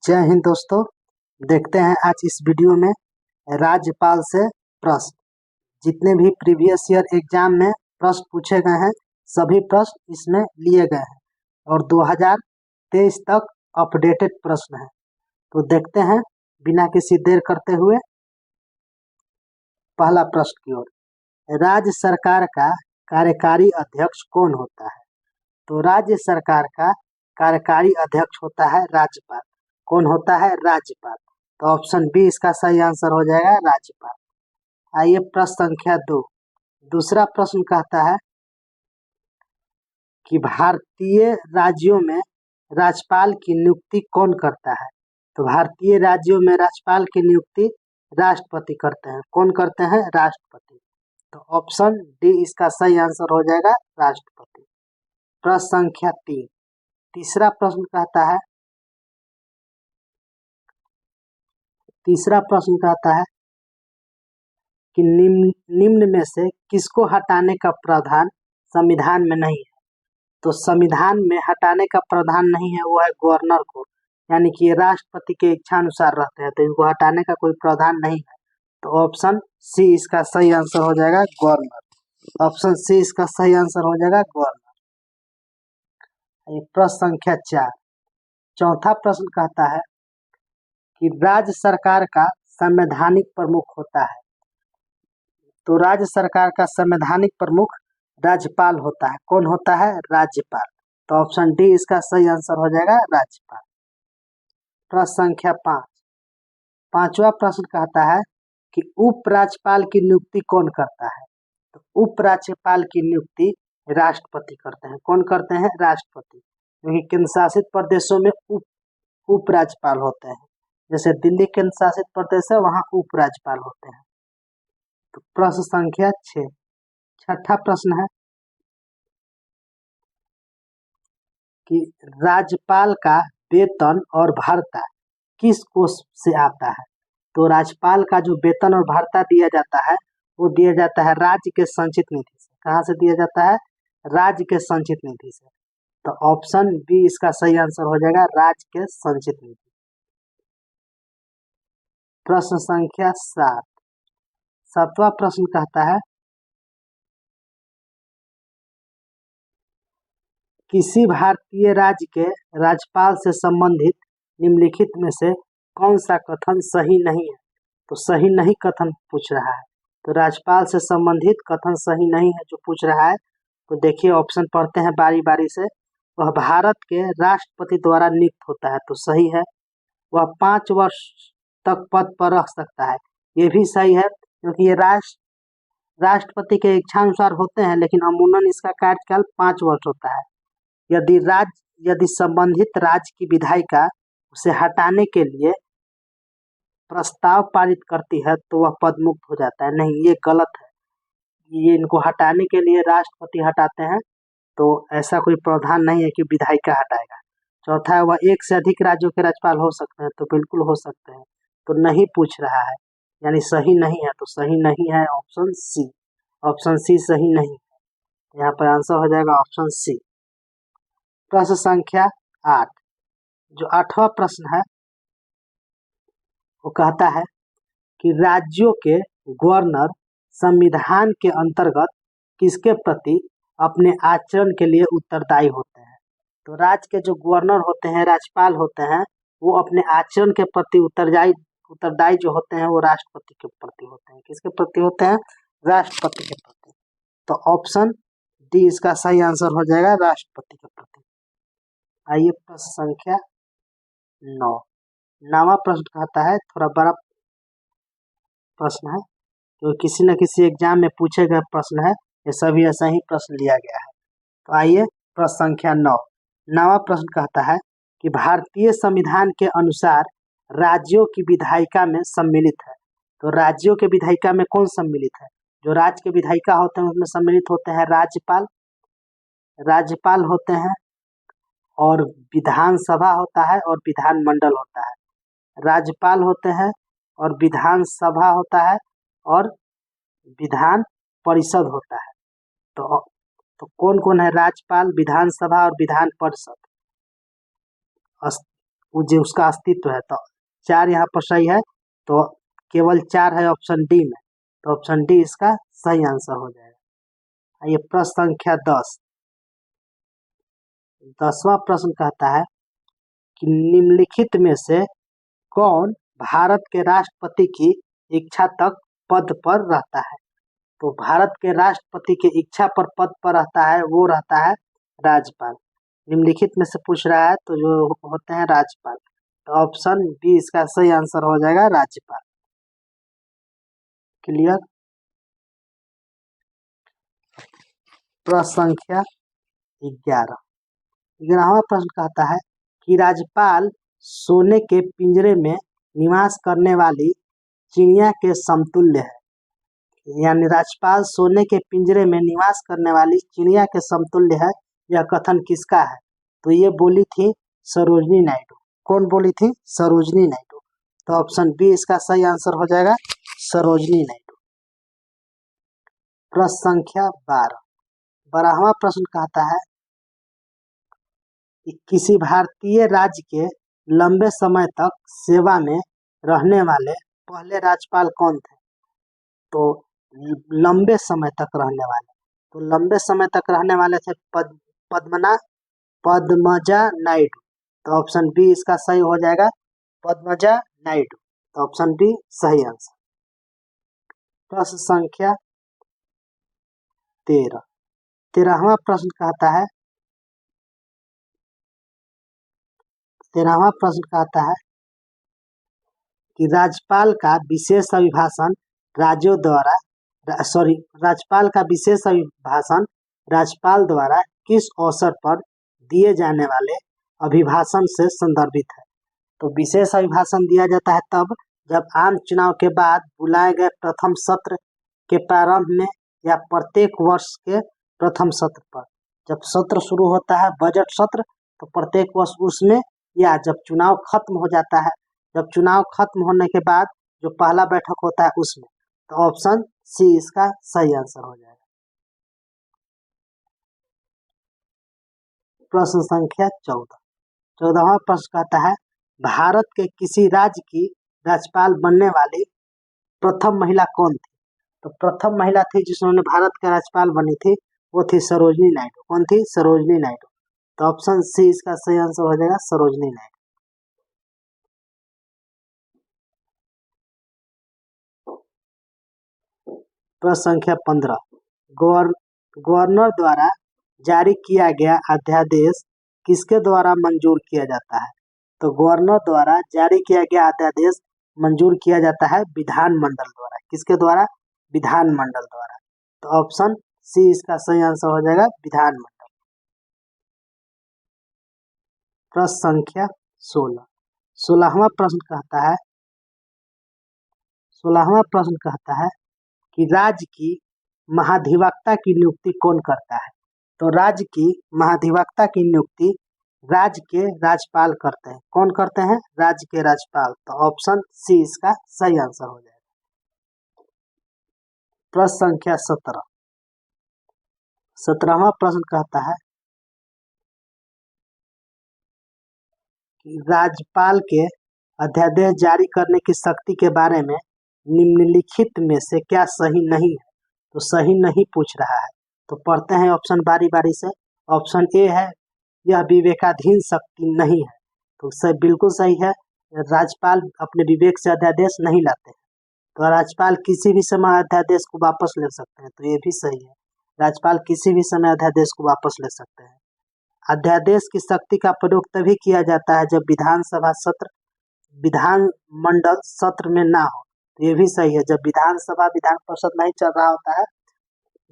जय हिंद दोस्तों। देखते हैं आज इस वीडियो में राज्यपाल से प्रश्न। जितने भी प्रीवियस ईयर एग्जाम में प्रश्न पूछे गए हैं सभी प्रश्न इसमें लिए गए हैं और 2023 तक अपडेटेड प्रश्न है। तो देखते हैं बिना किसी देर करते हुए पहला प्रश्न की ओर। राज्य सरकार का कार्यकारी अध्यक्ष कौन होता है? तो राज्य सरकार का कार्यकारी अध्यक्ष होता है राज्यपाल। कौन होता है? राज्यपाल। तो ऑप्शन बी इसका सही आंसर हो जाएगा, राज्यपाल। आइए प्रश्न संख्या 2। दूसरा प्रश्न कहता है कि भारतीय राज्यों में राज्यपाल की नियुक्ति कौन करता है? तो भारतीय राज्यों में राज्यपाल की नियुक्ति राष्ट्रपति करते हैं। कौन करते हैं? राष्ट्रपति। तो ऑप्शन डी इसका सही आंसर हो जाएगा, राष्ट्रपति। प्रश्न संख्या 3। तीसरा प्रश्न कहता है कि निम्न में से किसको हटाने का प्रावधान संविधान में नहीं है? तो संविधान में हटाने का प्रावधान नहीं है, वो है गवर्नर को, यानी कि ये राष्ट्रपति के इच्छा अनुसार रहते हैं, तो इनको हटाने का कोई प्रावधान नहीं है। तो ऑप्शन सी इसका सही आंसर हो जाएगा, गवर्नर। ऑप्शन सी इसका सही आंसर हो जाएगा, गवर्नर। प्रश्न संख्या 4। चौथा प्रश्न कहता है कि राज्य सरकार का संवैधानिक प्रमुख होता है। तो राज्य सरकार का संवैधानिक प्रमुख राज्यपाल होता है। कौन होता है? राज्यपाल। तो ऑप्शन डी इसका सही आंसर हो जाएगा, राज्यपाल। प्रश्न संख्या 5। पांचवा प्रश्न कहता है कि उपराज्यपाल की नियुक्ति कौन करता है? तो उपराज्यपाल की नियुक्ति राष्ट्रपति करते हैं। कौन करते हैं? राष्ट्रपति। क्योंकि केंद्र शासित प्रदेशों में उपराज्यपाल होते हैं, जैसे दिल्ली केंद्र शासित प्रदेश है वहां उपराज्यपाल होते हैं। तो प्रश्न संख्या 6। छठा प्रश्न है कि राज्यपाल का वेतन और भत्ता किस कोष से आता है? तो राज्यपाल का जो वेतन और भत्ता दिया जाता है वो दिया जाता है राज्य के संचित निधि से। कहाँ से दिया जाता है? राज्य के संचित निधि से। तो ऑप्शन बी इसका सही आंसर हो जाएगा, राज्य के संचित निधि। प्रश्न संख्या 7। सातवां प्रश्न कहता है किसी भारतीय राज्य के राज्यपाल से संबंधित निम्नलिखित में से कौन सा कथन सही नहीं है? तो सही नहीं कथन पूछ रहा है। तो राज्यपाल से संबंधित कथन सही नहीं है जो पूछ रहा है। तो देखिए ऑप्शन पढ़ते हैं बारी बारी से। वह भारत के राष्ट्रपति द्वारा नियुक्त होता है, तो सही है। वह 5 वर्ष तक पद पर रह सकता है, ये भी सही है, क्योंकि ये राष्ट्रपति के इच्छानुसार होते हैं, लेकिन अमूमन इसका कार्यकाल 5 वर्ष होता है। यदि संबंधित राज्य की विधायिका उसे हटाने के लिए प्रस्ताव पारित करती है तो वह पद मुक्त हो जाता है। नहीं, ये गलत है। ये इनको हटाने के लिए राष्ट्रपति हटाते हैं, तो ऐसा कोई प्रावधान नहीं है कि विधायिका हटाएगा। चौथा है वह एक से अधिक राज्यों के राज्यपाल हो सकते हैं, तो बिल्कुल हो सकते हैं। तो नहीं पूछ रहा है, यानी सही नहीं है। तो सही नहीं है ऑप्शन सी। ऑप्शन सी सही नहीं है। यहाँ पर आंसर हो जाएगा ऑप्शन सी। प्रश्न संख्या 8। जो 8वां प्रश्न है वो कहता है कि राज्यों के गवर्नर संविधान के अंतर्गत किसके प्रति अपने आचरण के लिए उत्तरदायी होते हैं? तो राज्य के जो गवर्नर होते हैं, राज्यपाल होते हैं, वो अपने आचरण के प्रति उत्तरदायी जो होते हैं वो राष्ट्रपति के प्रति होते हैं। किसके प्रति होते हैं? राष्ट्रपति के प्रति। तो ऑप्शन डी इसका सही आंसर हो जाएगा, राष्ट्रपति के प्रति। आइए प्रश्न संख्या 9। 9वां प्रश्न कहता है, थोड़ा बड़ा प्रश्न है, तो किसी न किसी एग्जाम में पूछे गए प्रश्न है, ये सभी ऐसा ही प्रश्न लिया गया है। तो आइए प्रश्न संख्या 9। 9वां प्रश्न कहता है कि भारतीय संविधान के अनुसार राज्यों की विधायिका में सम्मिलित है। तो राज्यों के विधायिका में कौन सम्मिलित है? जो राज्य के विधायिका होते हैं उसमें सम्मिलित होते हैं राज्यपाल होते हैं, और विधानसभा होता है और विधानमंडल होता है। राज्यपाल होते हैं और विधानसभा होता है और विधान परिषद होता है। तो कौन कौन है? राज्यपाल, विधानसभा और विधान परिषद। वो जो उसका अस्तित्व है। तो 4 यहाँ पर सही है, तो केवल 4 है ऑप्शन डी में, तो ऑप्शन डी इसका सही आंसर हो जाएगा। ये प्रश्न संख्या 10। 10वां प्रश्न कहता है कि निम्नलिखित में से कौन भारत के राष्ट्रपति की इच्छा तक पद पर रहता है। तो भारत के राष्ट्रपति की इच्छा पर पद पर रहता है वो रहता है राज्यपाल। निम्नलिखित में से पूछ रहा है तो जो होते हैं राज्यपाल, तो ऑप्शन बी इसका सही आंसर हो जाएगा राज्यपाल। क्लियर। प्रश्न संख्या 11। 11वां प्रश्न कहता है कि राज्यपाल सोने के पिंजरे में निवास करने वाली चिड़िया के समतुल्य है। यानी राज्यपाल सोने के पिंजरे में निवास करने वाली चिड़िया के समतुल्य है, यह कथन किसका है। तो ये बोली थी सरोजनी नायडू। कौन बोली थी? सरोजनी नायडू। तो ऑप्शन बी इसका सही आंसर हो जाएगा सरोजनी नायडू। प्रश्न संख्या 12। 12वां प्रश्न कहता है कि किसी भारतीय राज्य के लंबे समय तक सेवा में रहने वाले पहले राज्यपाल कौन थे। तो लंबे समय तक रहने वाले, तो लंबे समय तक रहने वाले थे पद्मजा नायडू। तो ऑप्शन बी इसका सही हो जाएगा पद्मजा नायडू। तो ऑप्शन बी सही आंसर। प्रश्न संख्या 13। 13वां प्रश्न कहता है 13वां प्रश्न कहता है कि राज्यपाल का विशेष अभिभाषण राज्यों द्वारा राज्यपाल का विशेष अभिभाषण राज्यपाल द्वारा किस अवसर पर दिए जाने वाले अभिभाषण से संदर्भित है। तो विशेष अभिभाषण दिया जाता है तब जब आम चुनाव के बाद बुलाए गए प्रथम सत्र के प्रारंभ में या प्रत्येक वर्ष के प्रथम सत्र पर। जब सत्र शुरू होता है बजट सत्र, तो प्रत्येक वर्ष उसमें, या जब चुनाव खत्म हो जाता है, जब चुनाव खत्म होने के बाद जो पहला बैठक होता है उसमें। तो ऑप्शन सी इसका सही आंसर हो जाएगा। प्रश्न संख्या 14। 14वां प्रश्न कहता है भारत के किसी राज्य की राज्यपाल बनने वाली प्रथम महिला कौन थी। तो प्रथम महिला थी जिन्होंने भारत का राज्यपाल बनी थी वो थी सरोजनी नायडू। कौन थी? सरोजनी नायडू। तो ऑप्शन सी इसका सही आंसर हो जाएगा सरोजनी नायडू। प्रश्न संख्या 15। गवर्नर द्वारा जारी किया गया अध्यादेश किसके द्वारा मंजूर किया जाता है। तो गवर्नर द्वारा जारी किया गया अध्यादेश मंजूर किया जाता है विधानमंडल द्वारा। किसके द्वारा? विधानमंडल द्वारा। तो ऑप्शन सी इसका सही आंसर हो जाएगा विधानमंडल। प्रश्न संख्या 16। 16वां प्रश्न कहता है कि राज्य की महाधिवक्ता की नियुक्ति कौन करता है। तो राज्य की महाधिवक्ता की नियुक्ति राज्य के राज्यपाल करते हैं। कौन करते हैं? राज्य के राज्यपाल। तो ऑप्शन सी इसका सही आंसर हो जाएगा। प्रश्न संख्या 17। 17वां प्रश्न कहता है कि राज्यपाल के अध्यादेश जारी करने की शक्ति के बारे में निम्नलिखित में से क्या सही नहीं है। तो सही नहीं पूछ रहा है, तो पढ़ते हैं ऑप्शन बारी बारी से। ऑप्शन ए है यह विवेकाधीन शक्ति नहीं है। तो सही, बिल्कुल सही है। राज्यपाल अपने विवेक से अध्यादेश नहीं लाते हैं, तो राज्यपाल किसी भी समय अध्यादेश को वापस ले सकते हैं। तो ये भी सही है, राज्यपाल किसी भी समय अध्यादेश को वापस ले सकते हैं। अध्यादेश की शक्ति का प्रयोग तभी किया जाता है जब विधानमंडल सत्र में ना हो। तो ये भी सही है, जब विधान परिषद नहीं चल रहा होता है,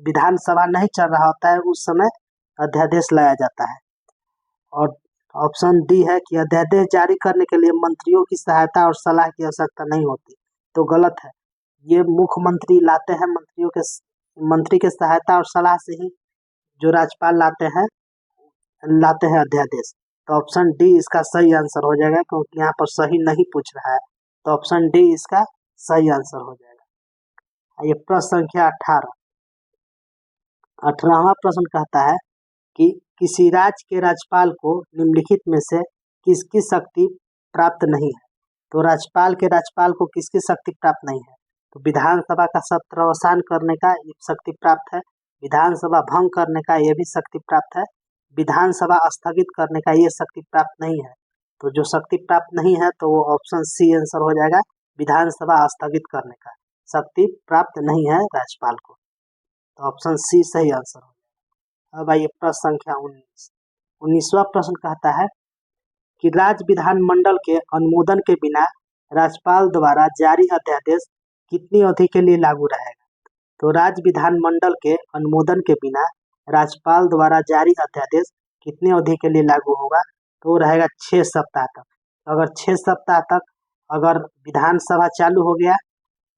विधानसभा नहीं चल रहा होता है, उस समय अध्यादेश लाया जाता है। और ऑप्शन डी है कि अध्यादेश जारी करने के लिए मंत्रियों की सहायता और सलाह की आवश्यकता नहीं होती। तो गलत है, ये मुख्यमंत्री लाते हैं। मंत्री के सहायता और सलाह से ही जो राज्यपाल लाते हैं अध्यादेश। तो ऑप्शन डी इसका सही आंसर हो जाएगा, क्योंकि यहाँ पर सही नहीं पूछ रहा है। तो ऑप्शन डी इसका सही आंसर हो जाएगा। ये प्रश्न संख्या 18। 18वां प्रश्न कहता है कि किसी राज्य के राज्यपाल को निम्नलिखित में से किसकी शक्ति प्राप्त नहीं है। तो राज्यपाल को किसकी शक्ति प्राप्त नहीं है? तो विधानसभा का सत्रावसान करने का ये शक्ति प्राप्त है, विधानसभा भंग करने का ये भी शक्ति प्राप्त है, विधानसभा स्थगित करने का ये शक्ति प्राप्त नहीं है। तो जो शक्ति प्राप्त नहीं है तो वो ऑप्शन सी आंसर हो जाएगा, विधानसभा स्थगित करने का शक्ति प्राप्त नहीं है राज्यपाल को। तो ऑप्शन सी सही आंसर हो जाएगा। अब आइए प्रश्न संख्या 19वां प्रश्न कहता है कि राज्य विधानमंडल के अनुमोदन के बिना राज्यपाल द्वारा जारी अध्यादेश कितनी अवधि के लिए लागू रहेगा? तो राज्य विधानमंडल के अनुमोदन के बिना राज्यपाल द्वारा जारी अध्यादेश कितनी अवधि के लिए लागू होगा? तो रहेगा 6 सप्ताह तक। अगर 6 सप्ताह तक अगर विधानसभा चालू हो गया,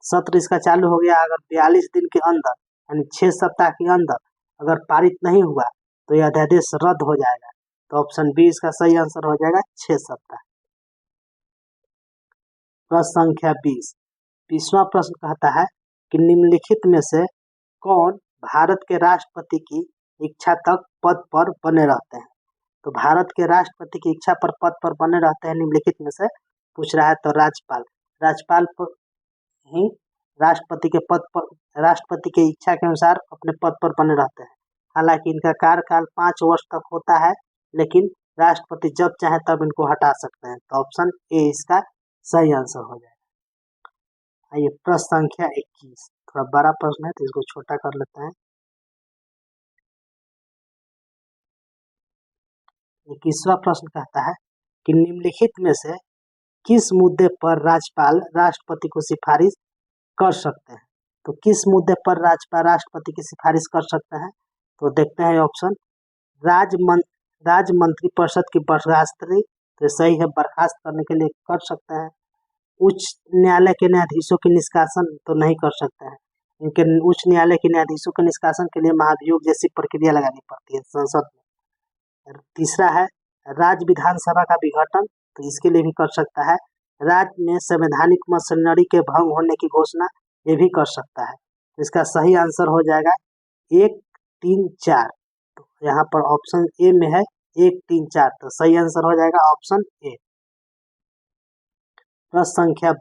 सत्र इसका चालू हो गया, अगर 42 दिन के अंदर यानी 6 सप्ताह के अंदर अगर पारित नहीं हुआ तो यह अध्यादेश रद्द हो जाएगा। तो ऑप्शन बी इसका सही आंसर हो जाएगा, 6 सप्ताह। प्रश्न संख्या 20वां प्रश्न कहता है कि निम्नलिखित में से कौन भारत के राष्ट्रपति की इच्छा तक पद पर बने रहते हैं? तो भारत के राष्ट्रपति की इच्छा पर पद पर बने रहते हैं निम्नलिखित में से पूछ रहा है। तो राज्यपाल पर ही राष्ट्रपति के पद पर, राष्ट्रपति की इच्छा के अनुसार अपने पद पर बने रहते हैं। हालांकि इनका कार्यकाल 5 वर्ष तक होता है, लेकिन राष्ट्रपति जब चाहे तब इनको हटा सकते हैं। तो ऑप्शन ए इसका सही आंसर हो जाएगा। आइए प्रश्न संख्या 21, थोड़ा बड़ा प्रश्न है तो इसको छोटा कर लेते हैं। 21वां प्रश्न कहता है कि निम्नलिखित में से किस मुद्दे पर राज्यपाल राष्ट्रपति को सिफारिश कर सकते हैं? तो किस मुद्दे पर राज्यपाल राष्ट्रपति की सिफारिश कर सकते हैं? तो देखते हैं ऑप्शन। राज्य मंत्रिपरिषद की बर्खास्तगी, तो सही है, बर्खास्त करने के लिए कर सकते हैं। उच्च न्यायालय के न्यायाधीशों के निष्कासन तो नहीं कर सकते हैं, इनके उच्च न्यायालय के न्यायाधीशों के निष्कासन के लिए महाभियोग जैसी प्रक्रिया लगानी पड़ती है संसद में। तीसरा है राज्य विधानसभा का विघटन, तो इसके लिए भी कर सकता है। राज्य में संवैधानिक मशीनरी के भंग होने की घोषणा, ये भी कर सकता है। तो इसका सही आंसर हो जाएगा 1, 3, 4। तो यहाँ पर ऑप्शन ए में है 1, 3, 4, तो सही आंसर हो जाएगा ऑप्शन ए। प्रश्न संख्या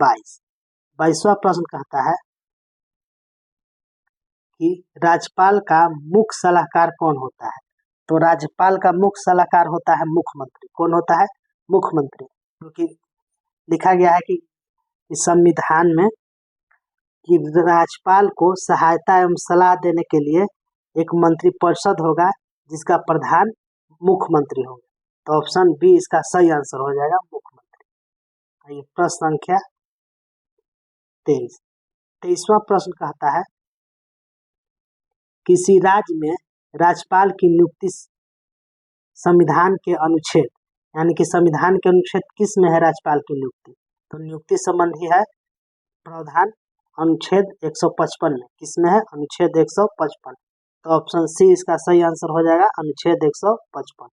22वां प्रश्न कहता है कि राज्यपाल का मुख्य सलाहकार कौन होता है? तो राज्यपाल का मुख्य सलाहकार होता है मुख्यमंत्री। कौन होता है? मुख्यमंत्री। क्योंकि लिखा गया है कि इस संविधान में कि राज्यपाल को सहायता एवं सलाह देने के लिए एक मंत्रिपरिषद होगा जिसका प्रधान मुख्यमंत्री होगा। तो ऑप्शन बी इसका सही आंसर हो जाएगा, मुख्यमंत्री। आइए प्रश्न संख्या 23वां प्रश्न कहता है किसी राज्य में राज्यपाल की नियुक्ति संविधान के अनुच्छेद, यानी कि संविधान के अनुच्छेद किस में है राज्यपाल की नियुक्ति? तो नियुक्ति संबंधी है प्रावधान अनुच्छेद 155 में। किसमें है? अनुच्छेद 155। तो ऑप्शन सी इसका सही आंसर हो जाएगा, अनुच्छेद 155।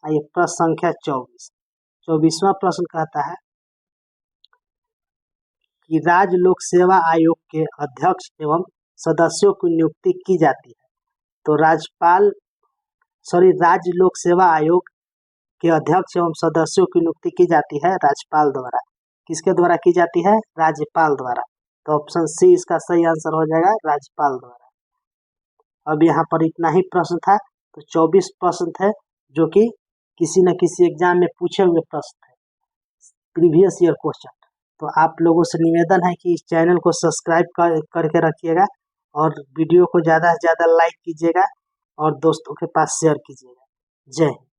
आइए प्रश्न संख्या 24वां प्रश्न कहता है कि राज्य लोक सेवा आयोग के अध्यक्ष एवं सदस्यों की नियुक्ति की जाती है। तो राज्य लोक सेवा आयोग के अध्यक्ष एवं सदस्यों की नियुक्ति की जाती है राज्यपाल द्वारा। किसके द्वारा की जाती है? राज्यपाल द्वारा। तो ऑप्शन सी इसका सही आंसर हो जाएगा, राज्यपाल द्वारा। अब यहाँ पर इतना ही प्रश्न था। तो 24 प्रश्न थे जो कि किसी न किसी एग्जाम में पूछे हुए प्रश्न थे, प्रीवियस ईयर क्वेश्चन। तो आप लोगों से निवेदन है कि इस चैनल को सब्सक्राइब करके रखिएगा और वीडियो को ज़्यादा से ज़्यादा लाइक कीजिएगा और दोस्तों के पास शेयर कीजिएगा। जय हिंद।